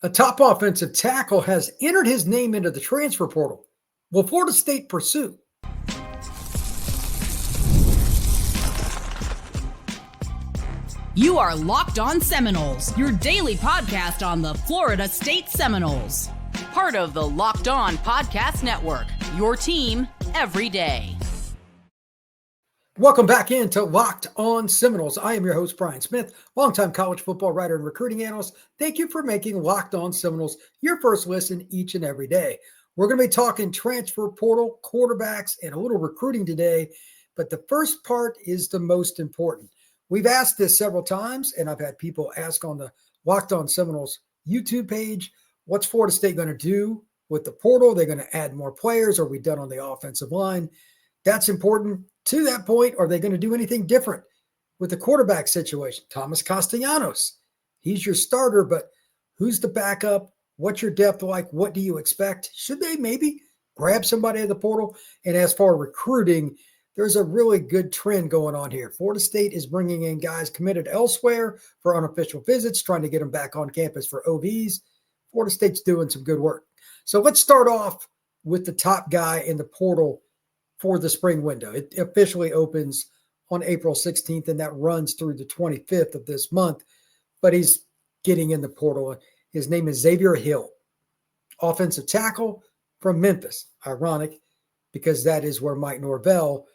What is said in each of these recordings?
A top offensive tackle has entered his name into the transfer portal. Will Florida State pursue? You are Locked On Seminoles, your daily podcast on the Florida State Seminoles. Part of the Locked On Podcast Network, your team every day. Welcome back into Locked On Seminoles. I am your host, Brian Smith, longtime college football writer and recruiting analyst. Thank you for making Locked On Seminoles your first listen each and every day. We're going to be talking transfer portal, quarterbacks, and a little recruiting today, but the first part is the most important. We've asked this several times, and I've had people ask on the Locked On Seminoles YouTube page, what's Florida State going to do with the portal? They're going to add more players. Are we done on the offensive line? That's important. To that point, are they going to do anything different with the quarterback situation? Thomas Castellanos, he's your starter, but who's the backup? What's your depth like? What do you expect? Should they maybe grab somebody in the portal? And as far as recruiting, there's a really good trend going on here. Florida State is bringing in guys committed elsewhere for unofficial visits, trying to get them back on campus for OVs. Florida State's doing some good work. So let's start off with the top guy in the portal for the spring window. It officially opens on April 16th, and that runs through the 25th of this month, but he's getting in the portal. His name is Xavier Hill, offensive tackle from Memphis. Ironic, because that is where Mike Norvell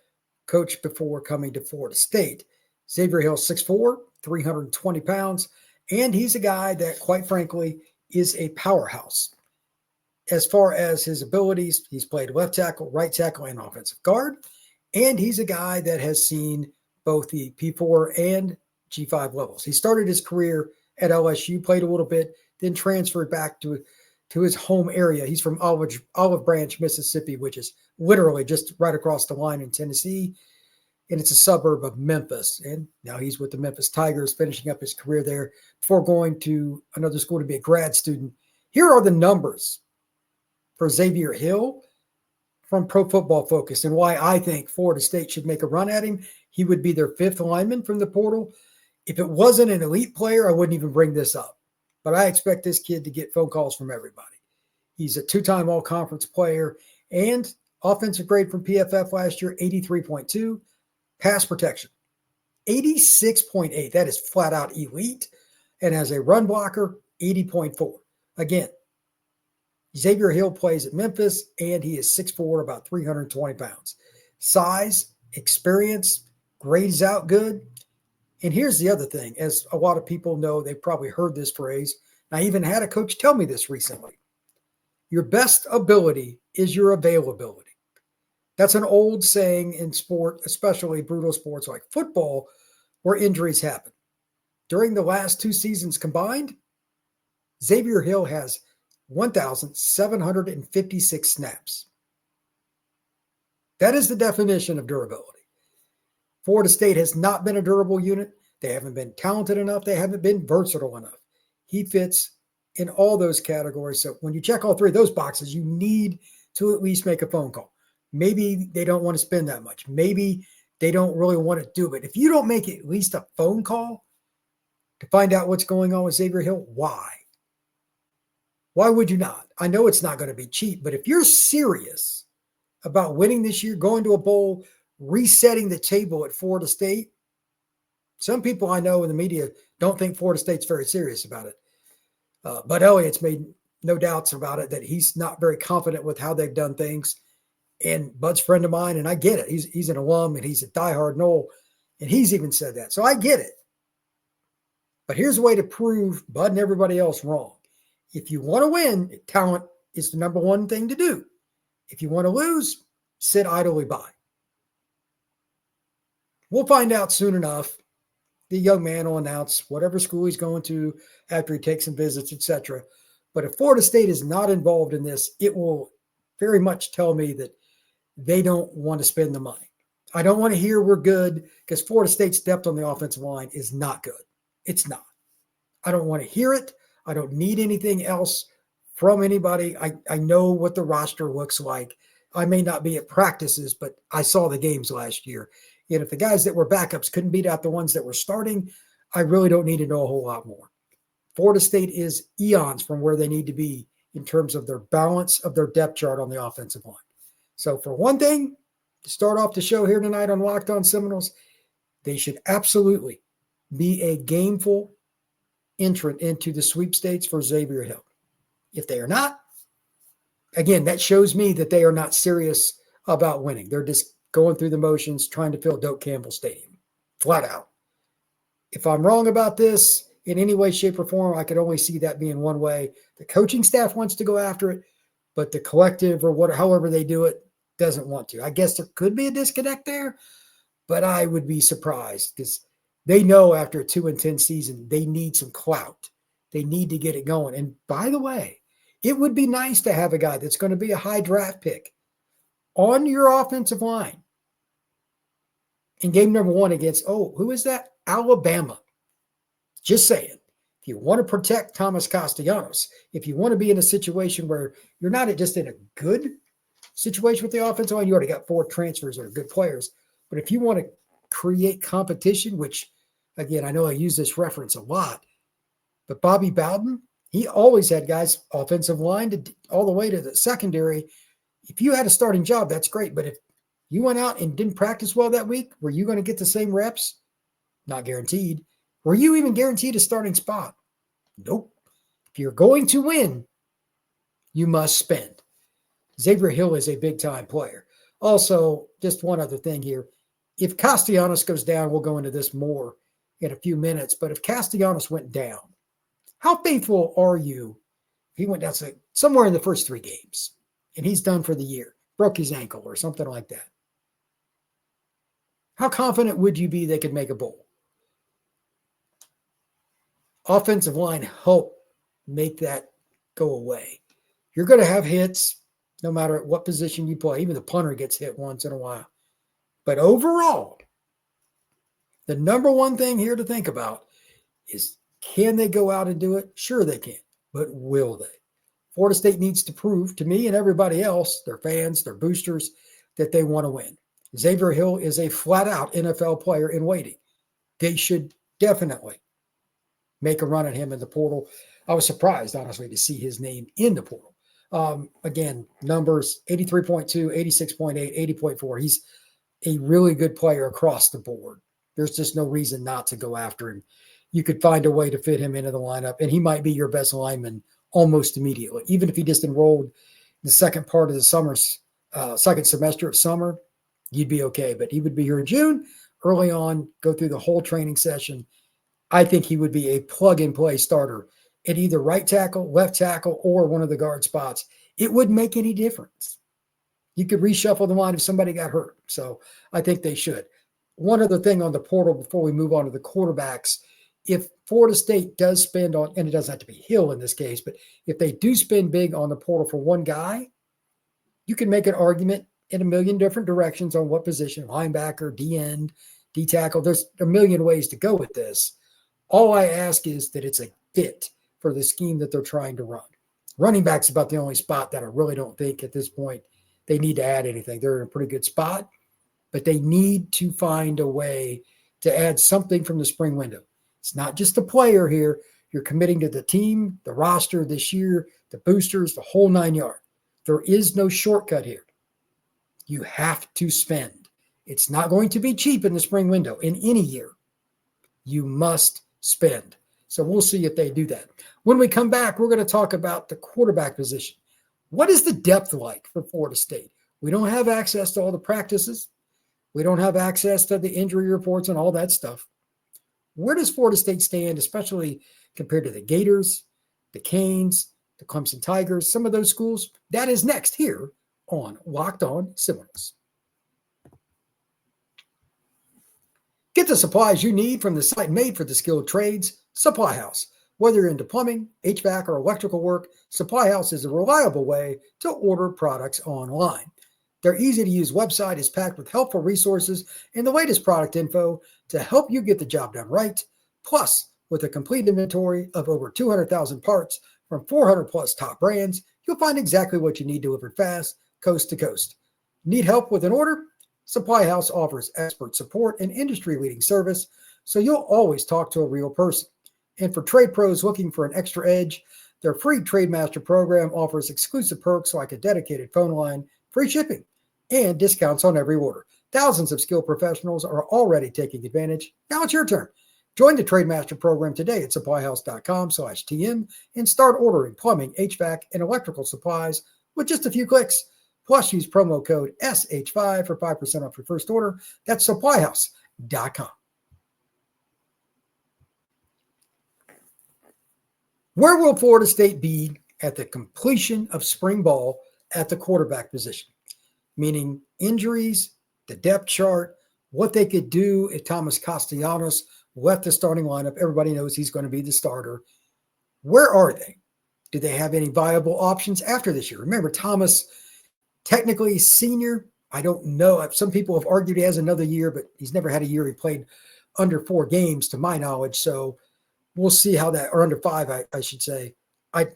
coached before coming to Florida State. Xavier Hill, 6'4", 320 pounds, and he's a guy that, quite frankly, is a powerhouse. As far as his abilities, he's played left tackle, right tackle, and offensive guard. And he's a guy that has seen both the P4 and G5 levels. He started his career at LSU, played a little bit, then transferred back to his home area. He's from Olive Branch, Mississippi, which is literally just right across the line in Tennessee. And it's a suburb of Memphis. And now he's with the Memphis Tigers, finishing up his career there before going to another school to be a grad student. Here are the numbers for Xavier Hill from Pro Football Focus and why I think Florida State should make a run at him. He would be their fifth lineman from the portal. If it wasn't an elite player, I wouldn't even bring this up. But I expect this kid to get phone calls from everybody. He's a two-time all-conference player and offensive grade from PFF last year, 83.2. Pass protection, 86.8. That is flat out elite. And as a run blocker, 80.4. Again, Xavier Hill plays at Memphis, and he is 6'4", about 320 pounds. Size, experience, grades out good. And here's the other thing. As a lot of people know, they've probably heard this phrase. I even had a coach tell me this recently. Your best ability is your availability. That's an old saying in sport, especially brutal sports like football, where injuries happen. During the last two seasons combined, Xavier Hill has 1,756 snaps. That is the definition of durability. Florida State has not been a durable unit. They haven't been talented enough. They haven't been versatile enough. He fits in all those categories. So when you check all three of those boxes, you need to at least make a phone call. Maybe they don't want to spend that much. Maybe they don't really want to do it. If you don't make at least a phone call to find out what's going on with Xavier Hill, why? Why would you not? I know it's not going to be cheap, but if you're serious about winning this year, going to a bowl, resetting the table at Florida State, some people I know in the media don't think Florida State's very serious about it. Bud Elliott's made no doubts about it, that he's not very confident with how they've done things. And Bud's a friend of mine, and I get it. He's an alum, and he's a diehard Nole, and he's even said that. So I get it. But here's a way to prove Bud and everybody else wrong. If you want to win, talent is the number one thing to do. If you want to lose, sit idly by. We'll find out soon enough. The young man will announce whatever school he's going to after he takes some visits, etc. But if Florida State is not involved in this, it will very much tell me that they don't want to spend the money. I don't want to hear we're good, because Florida State's depth on the offensive line is not good. It's not. I don't want to hear it. I don't need anything else from anybody. I know what the roster looks like. I may not be at practices, but I saw the games last year. And if the guys that were backups couldn't beat out the ones that were starting, I really don't need to know a whole lot more. Florida State is eons from where they need to be in terms of their balance of their depth chart on the offensive line. So for one thing, to start off the show here tonight on Locked On Seminoles, they should absolutely be a gameful entrant into the sweepstakes for Xavier Hill. If they are not, again, that shows me that they are not serious about winning. They're just going through the motions, trying to fill Doak Campbell Stadium, flat out. If I'm wrong about this in any way, shape, or form, I could only see that being one way. The coaching staff wants to go after it, but the collective or however they do it doesn't want to. I guess there could be a disconnect there, but I would be surprised because they know after a 2-10 season, they need some clout. They need to get it going. And by the way, it would be nice to have a guy that's going to be a high draft pick on your offensive line in game number 1 against, who is that? Alabama. Just saying. If you want to protect Thomas Castellanos, if you want to be in a situation where you're not just in a good situation with the offensive line, you already got 4 transfers that are good players. But if you want to create competition, which, again, I know I use this reference a lot, but Bobby Bowden, he always had guys offensive line all the way to the secondary. If you had a starting job, that's great. But if you went out and didn't practice well that week, were you going to get the same reps? Not guaranteed. Were you even guaranteed a starting spot? Nope. If you're going to win, you must spend. Xavier Hill is a big-time player. Also, just one other thing here. If Castellanos goes down, we'll go into this more in a few minutes, but if Castellanos went down, how faithful are you if he went down somewhere in the first 3 games and he's done for the year, broke his ankle or something like that? How confident would you be they could make a bowl? Offensive line help make that go away. You're going to have hits no matter what position you play. Even the punter gets hit once in a while. But overall, the number one thing here to think about is, can they go out and do it? Sure they can, but will they? Florida State needs to prove to me and everybody else, their fans, their boosters, that they want to win. Xavier Hill is a flat-out NFL player in waiting. They should definitely make a run at him in the portal. I was surprised, honestly, to see his name in the portal. Again, numbers 83.2, 86.8, 80.4. He's a really good player across the board. There's just no reason not to go after him. You could find a way to fit him into the lineup, and he might be your best lineman almost immediately. Even if he just enrolled in the second part of the summer's second semester of summer, you'd be okay. But he would be here in June, early on, go through the whole training session. I think he would be a plug-and-play starter at either right tackle, left tackle, or one of the guard spots. It wouldn't make any difference. You could reshuffle the line if somebody got hurt. So I think they should. One other thing on the portal before we move on to the quarterbacks. If Florida State does spend on, and it doesn't have to be Hill in this case, but if they do spend big on the portal for one guy, you can make an argument in a million different directions on what position, linebacker, D-end, D-tackle. There's a million ways to go with this. All I ask is that it's a fit for the scheme that they're trying to run. Running back's about the only spot that I really don't think at this point they need to add anything. They're in a pretty good spot, but they need to find a way to add something from the spring window. It's not just a player here. You're committing to the team, the roster this year, the boosters, the whole 9 yards. There is no shortcut here. You have to spend. It's not going to be cheap in the spring window in any year. You must spend. So we'll see if they do that. When we come back, we're going to talk about the quarterback position. What is the depth like for Florida State? We don't have access to all the practices. We don't have access to the injury reports and all that stuff. Where does Florida State stand, especially compared to the Gators, the Canes, the Clemson Tigers, some of those schools? That is next here on Locked On Seminoles. Get the supplies you need from the site made for the skilled trades, Supply House. Whether you're into plumbing, HVAC, or electrical work, Supply House is a reliable way to order products online. Their easy-to-use website is packed with helpful resources and the latest product info to help you get the job done right. Plus, with a complete inventory of over 200,000 parts from 400-plus top brands, you'll find exactly what you need delivered fast, coast to coast. Need help with an order? Supply House offers expert support and industry-leading service, so you'll always talk to a real person. And for trade pros looking for an extra edge, their free TradeMaster program offers exclusive perks like a dedicated phone line, free shipping, and discounts on every order. Thousands of skilled professionals are already taking advantage. Now it's your turn. Join the TradeMaster program today at supplyhouse.com/TM and start ordering plumbing, HVAC, and electrical supplies with just a few clicks. Plus, use promo code SH5 for 5% off your first order. That's supplyhouse.com. Where will Florida State be at the completion of spring ball at the quarterback position? Meaning injuries, the depth chart, what they could do if Thomas Castellanos left the starting lineup. Everybody knows he's going to be the starter. Where are they? Do they have any viable options after this year? Remember, Thomas, technically senior. I don't know. Some people have argued he has another year, but he's never had a year he played under 4 games to my knowledge. So we'll see how that, or under 5, I should say. I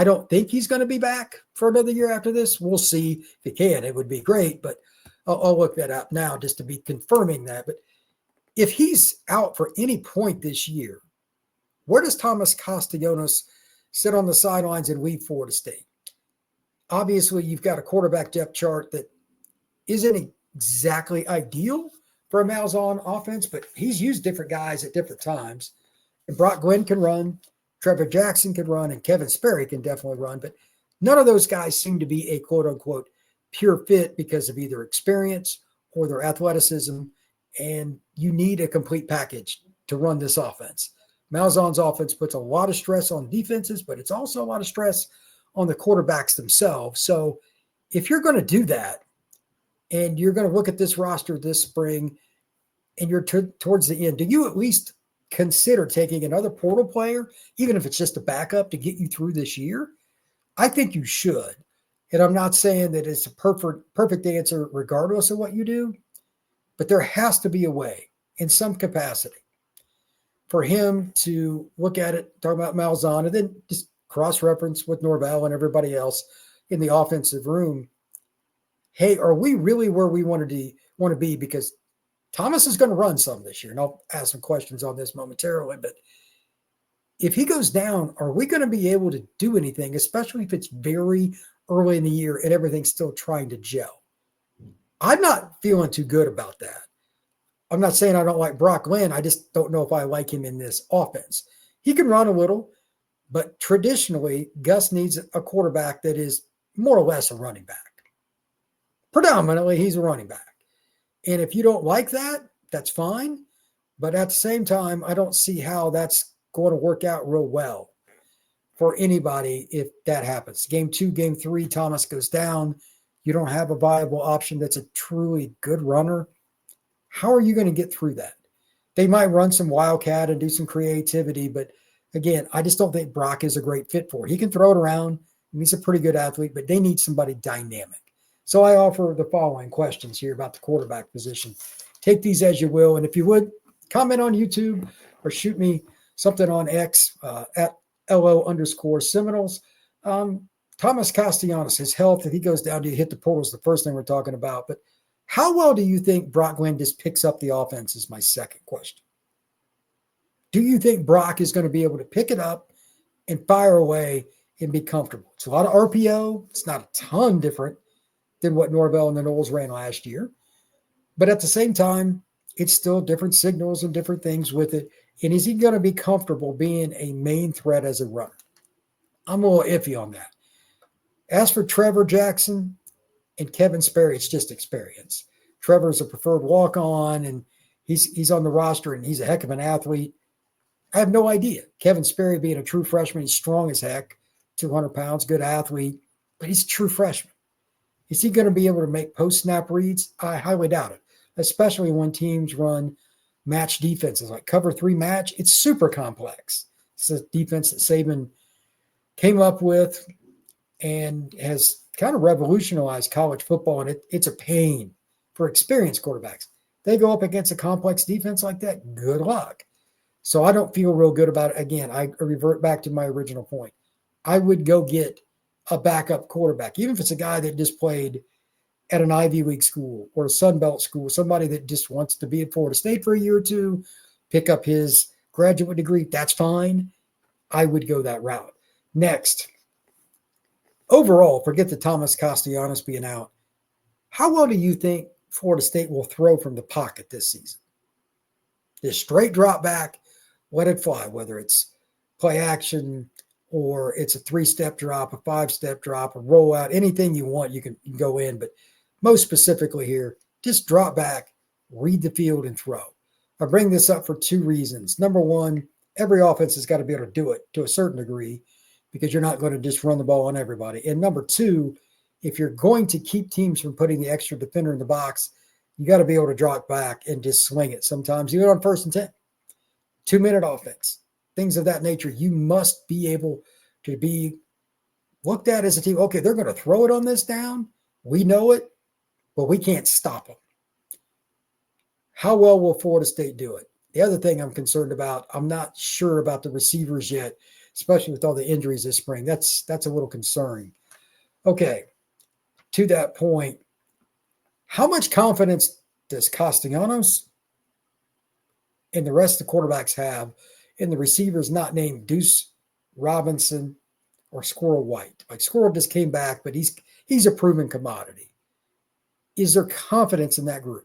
don't think he's going to be back for another year after this. We'll see if he can. It would be great, but I'll look that up now just to be confirming that. But if he's out for any point this year, where does Thomas Castellanos sit on the sidelines and leave Florida State? Obviously, you've got a quarterback depth chart that isn't exactly ideal for a Malzahn offense, but he's used different guys at different times. And Brock Glenn can run, Trevor Jackson can run, and Kevin Sperry can definitely run. But none of those guys seem to be a quote-unquote pure fit because of either experience or their athleticism, and you need a complete package to run this offense. Malzahn's offense puts a lot of stress on defenses, but it's also a lot of stress on the quarterbacks themselves. So if you're going to do that, and you're going to look at this roster this spring, and you're towards the end, do you at least consider taking another portal player, even if it's just a backup to get you through this year? I think you should. And I'm not saying that it's a perfect answer regardless of what you do, but there has to be a way in some capacity for him to look at it, talk about Malzahn, and then just cross-reference with Norvell and everybody else in the offensive room. Hey, are we really where we want to be? Because Thomas is going to run some this year, and I'll ask some questions on this momentarily. But if he goes down, are we going to be able to do anything, especially if it's very early in the year and everything's still trying to gel? I'm not feeling too good about that. I'm not saying I don't like Brock Glenn. I just don't know if I like him in this offense. He can run a little, but traditionally, Gus needs a quarterback that is more or less a running back. Predominantly, he's a running back. And if you don't like that, that's fine. But at the same time, I don't see how that's going to work out real well for anybody if that happens. Game 2, game 3, Thomas goes down. You don't have a viable option that's a truly good runner. How are you going to get through that? They might run some wildcat and do some creativity, but again, I just don't think Brock is a great fit for it. He can throw it around. He's a pretty good athlete, but they need somebody dynamic. So I offer the following questions here about the quarterback position. Take these as you will, and if you would, comment on YouTube or shoot me something on X at LO_Seminoles. Thomas Castellanos, his health, if he goes down, do you hit the portal is the first thing we're talking about. But how well do you think Brock Glenn just picks up the offense is my second question. Do you think Brock is going to be able to pick it up and fire away and be comfortable? It's a lot of RPO. It's not a ton different than what Norvell and the Noles ran last year. But at the same time, it's still different signals and different things with it. And is he going to be comfortable being a main threat as a runner? I'm a little iffy on that. As for Trevor Jackson and Kevin Sperry, it's just experience. Trevor's a preferred walk-on, and he's on the roster, and he's a heck of an athlete. I have no idea. Kevin Sperry being a true freshman, he's strong as heck, 200 pounds, good athlete, but he's a true freshman. Is he going to be able to make post-snap reads? I highly doubt it, especially when teams run match defenses like cover 3 match. It's super complex. It's a defense that Saban came up with and has kind of revolutionized college football, and it's a pain for experienced quarterbacks. They go up against a complex defense like that, good luck. So I don't feel real good about it. Again, I revert back to my original point. I would go get a backup quarterback, even if it's a guy that just played at an Ivy League school or a Sun Belt school, somebody that just wants to be at Florida State for a year or two, pick up his graduate degree, that's fine. I would go that route. Next, overall, forget the Thomas Castellanos being out. How well do you think Florida State will throw from the pocket this season? Just straight drop back, let it fly, whether it's play action or it's a 3-step drop, a 5-step drop, a rollout, anything you want, you can go in. But most specifically here, just drop back, read the field, and throw. I bring this up for 2 reasons. Number one, every offense has got to be able to do it to a certain degree because you're not going to just run the ball on everybody. And number 2, if you're going to keep teams from putting the extra defender in the box, you got to be able to drop back and just swing it sometimes, even on 1st and 10. 2-minute offense, things of that nature. You must be able to be looked at as a team. Okay, they're going to throw it on this down. We know it, but we can't stop them. How well will Florida State do it? The other thing I'm concerned about, I'm not sure about the receivers yet, especially with all the injuries this spring. That's a little concerning. Okay, to that point, how much confidence does Castellanos and the rest of the quarterbacks have in the receivers not named Deuce Robinson or Squirrel White? Like Squirrel just came back, but he's a proven commodity. Is there confidence in that group?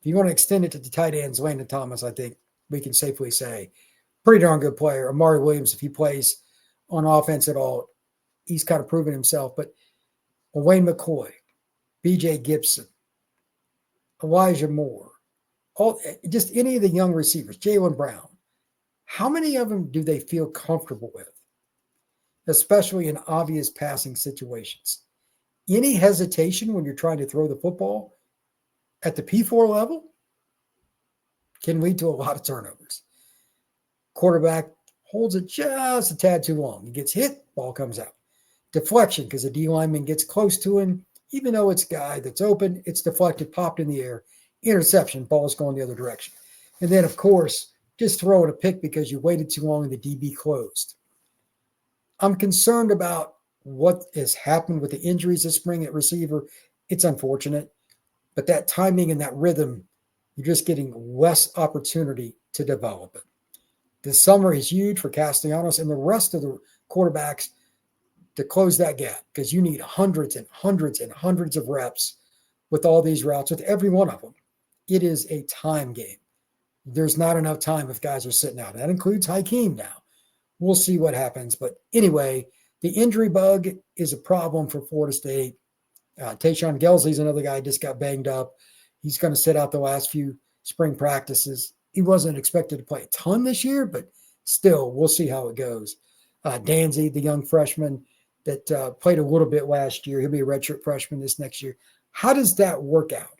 If you want to extend it to the tight ends, Landon Thomas, I think we can safely say, pretty darn good player. Amari Williams, if he plays on offense at all, he's kind of proven himself. But Wayne McCoy, B.J. Gibson, Elijah Moore, just any of the young receivers, Jaylen Brown, how many of them do they feel comfortable with, especially in obvious passing situations? Any hesitation when you're trying to throw the football at the P4 level can lead to a lot of turnovers. Quarterback holds it just a tad too long. He gets hit, ball comes out. Deflection, because the D lineman gets close to him, even though it's a guy that's open, it's deflected, popped in the air. Interception, ball's going the other direction. And then, of course, just throwing a pick because you waited too long and the DB closed. I'm concerned about what has happened with the injuries this spring at receiver. It's unfortunate. But that timing and that rhythm, you're just getting less opportunity to develop it. This summer is huge for Castellanos and the rest of the quarterbacks to close that gap because you need hundreds and hundreds and hundreds of reps with all these routes, with every one of them. It is a time game. There's not enough time if guys are sitting out. That includes Hakeem now. We'll see what happens. But anyway, the injury bug is a problem for Florida State. Tayshawn Gelsley's another guy who just got banged up. He's going to sit out the last few spring practices. He wasn't expected to play a ton this year, but still, we'll see how it goes. Danzy, the young freshman that played a little bit last year, he'll be a redshirt freshman this next year. How does that work out?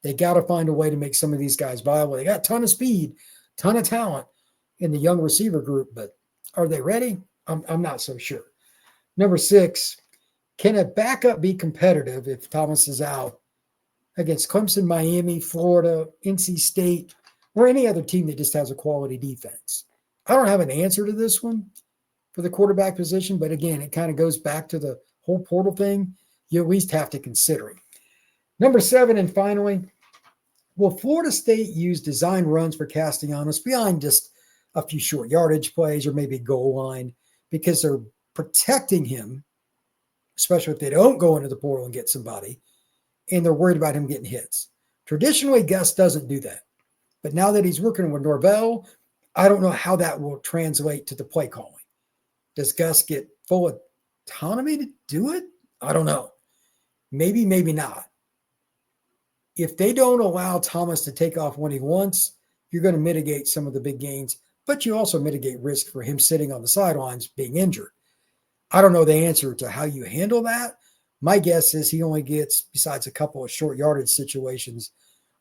They got to find a way to make some of these guys viable. They got a ton of speed, ton of talent in the young receiver group, but are they ready? I'm not so sure. Number 6, can a backup be competitive if Thomas is out against Clemson, Miami, Florida, NC State, or any other team that just has a quality defense? I don't have an answer to this one for the quarterback position, but again, it kind of goes back to the whole portal thing. You at least have to consider it. Number 7, and finally, will Florida State use design runs for Castellanos beyond just a few short yardage plays or maybe goal line because they're protecting him, especially if they don't go into the portal and get somebody, and they're worried about him getting hits? Traditionally, Gus doesn't do that. But now that he's working with Norvell, I don't know how that will translate to the play calling. Does Gus get full autonomy to do it? I don't know. Maybe, maybe not. If they don't allow Thomas to take off when he wants, you're going to mitigate some of the big gains, but you also mitigate risk for him sitting on the sidelines being injured. I don't know the answer to how you handle that. My guess is he only gets, besides a couple of short yardage situations,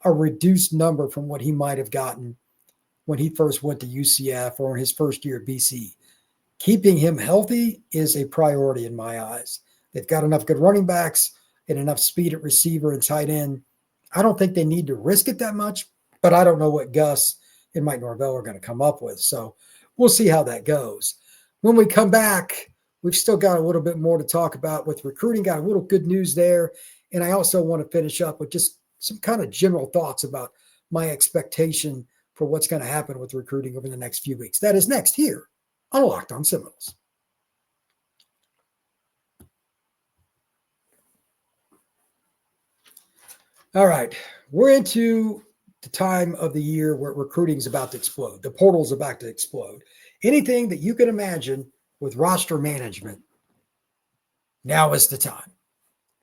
a reduced number from what he might have gotten when he first went to UCF or in his first year at BC. Keeping him healthy is a priority in my eyes. They've got enough good running backs and enough speed at receiver and tight end. I don't think they need to risk it that much, but I don't know what Gus and Mike Norvell are going to come up with. So we'll see how that goes. When we come back, we've still got a little bit more to talk about with recruiting. Got a little good news there. And I also want to finish up with just some kind of general thoughts about my expectation for what's going to happen with recruiting over the next few weeks. That is next here on Locked On Seminoles. All right, we're into the time of the year where recruiting is about to explode. The portal is about to explode. Anything that you can imagine with roster management, now is the time.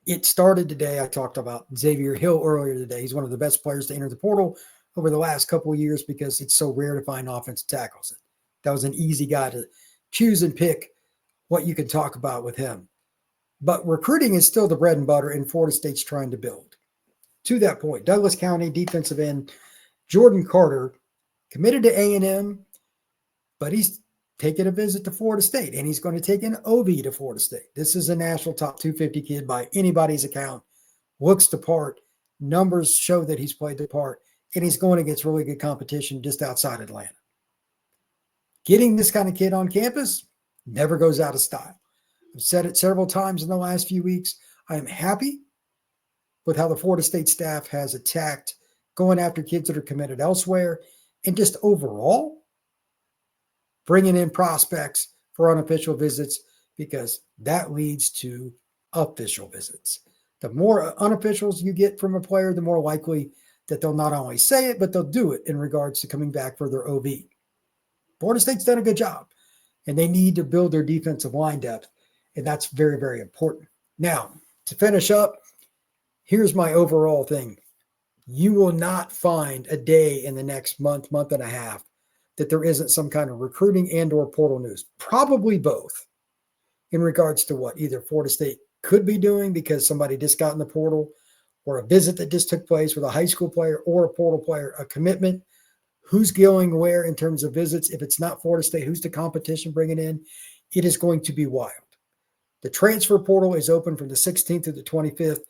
It started today. I talked about Xavier Hill earlier today. He's one of the best players to enter the portal over the last couple of years because it's so rare to find offensive tackles. That was an easy guy to choose and pick what you can talk about with him. But recruiting is still the bread and butter, and Florida State's trying to build. To that point, Douglas County defensive end Jordan Carter committed to A&M, but he's taking a visit to Florida State, and he's going to take an OV to Florida State. This is a national top 250 kid by anybody's account. Looks the part. Numbers show that he's played the part, and he's going against really good competition just outside Atlanta. Getting this kind of kid on campus never goes out of style. I've said it several times in the last few weeks. I am happy with how the Florida State staff has attacked going after kids that are committed elsewhere, and just overall bringing in prospects for unofficial visits, because that leads to official visits. The more unofficials you get from a player, the more likely that they'll not only say it, but they'll do it in regards to coming back for their OV. Florida State's done a good job, and they need to build their defensive line depth, and that's very, very important. Now, to finish up, here's my overall thing. You will not find a day in the next month, month and a half, that there isn't some kind of recruiting and or portal news. Probably both in regards to what either Florida State could be doing because somebody just got in the portal, or a visit that just took place with a high school player or a portal player, a commitment. Who's going where in terms of visits? If it's not Florida State, who's the competition bringing in? It is going to be wild. The transfer portal is open from the 16th to the 25th.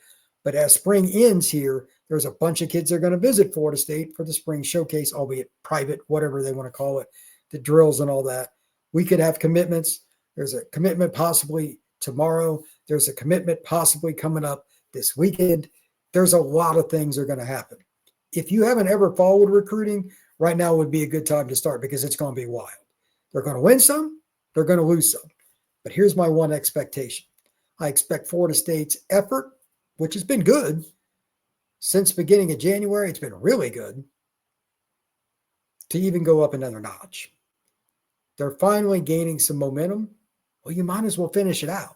But as spring ends here, there's a bunch of kids that are going to visit Florida State for the spring showcase, albeit private, whatever they want to call it, the drills and all that. We could have commitments. There's a commitment possibly tomorrow. There's a commitment possibly coming up this weekend. There's a lot of things that are going to happen. If you haven't ever followed recruiting, right now would be a good time to start because it's going to be wild. They're going to win some. They're going to lose some. But here's my one expectation. I expect Florida State's effort, which has been good since beginning of January. It's been really good, to even go up another notch. They're finally gaining some momentum. Well, you might as well finish it out.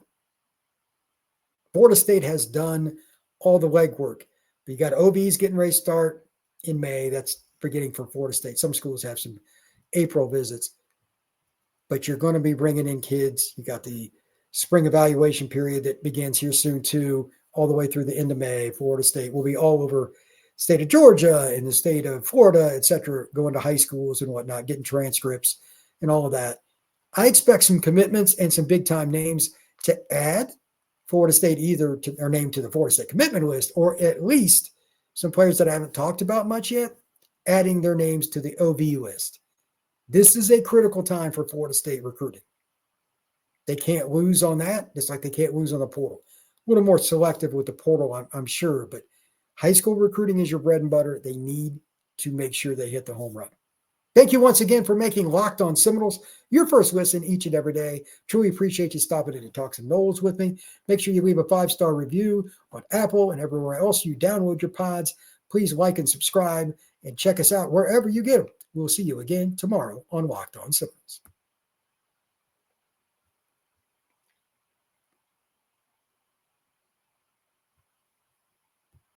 Florida State has done all the legwork. But you got OVs getting ready to start in May. That's forgetting for Florida State. Some schools have some April visits. But you're going to be bringing in kids. You got the spring evaluation period that begins here soon too, all the way through the end of May. Florida State will be all over state of Georgia and the state of Florida, et cetera, going to high schools and whatnot, getting transcripts and all of that. I expect some commitments and some big-time names to add Florida State either to their name to the Florida State commitment list, or at least some players that I haven't talked about much yet, adding their names to the OV list. This is a critical time for Florida State recruiting. They can't lose on that, just like they can't lose on the portal. A little more selective with the portal, I'm sure, but high school recruiting is your bread and butter. They need to make sure they hit the home run. Thank you once again for making Locked On Seminoles your first listen each and every day. Truly appreciate you stopping in and talk some Noles with me. Make sure you leave a 5-star review on Apple and everywhere else you download your pods. Please like and subscribe and check us out wherever you get them. We'll see you again tomorrow on Locked On Seminoles.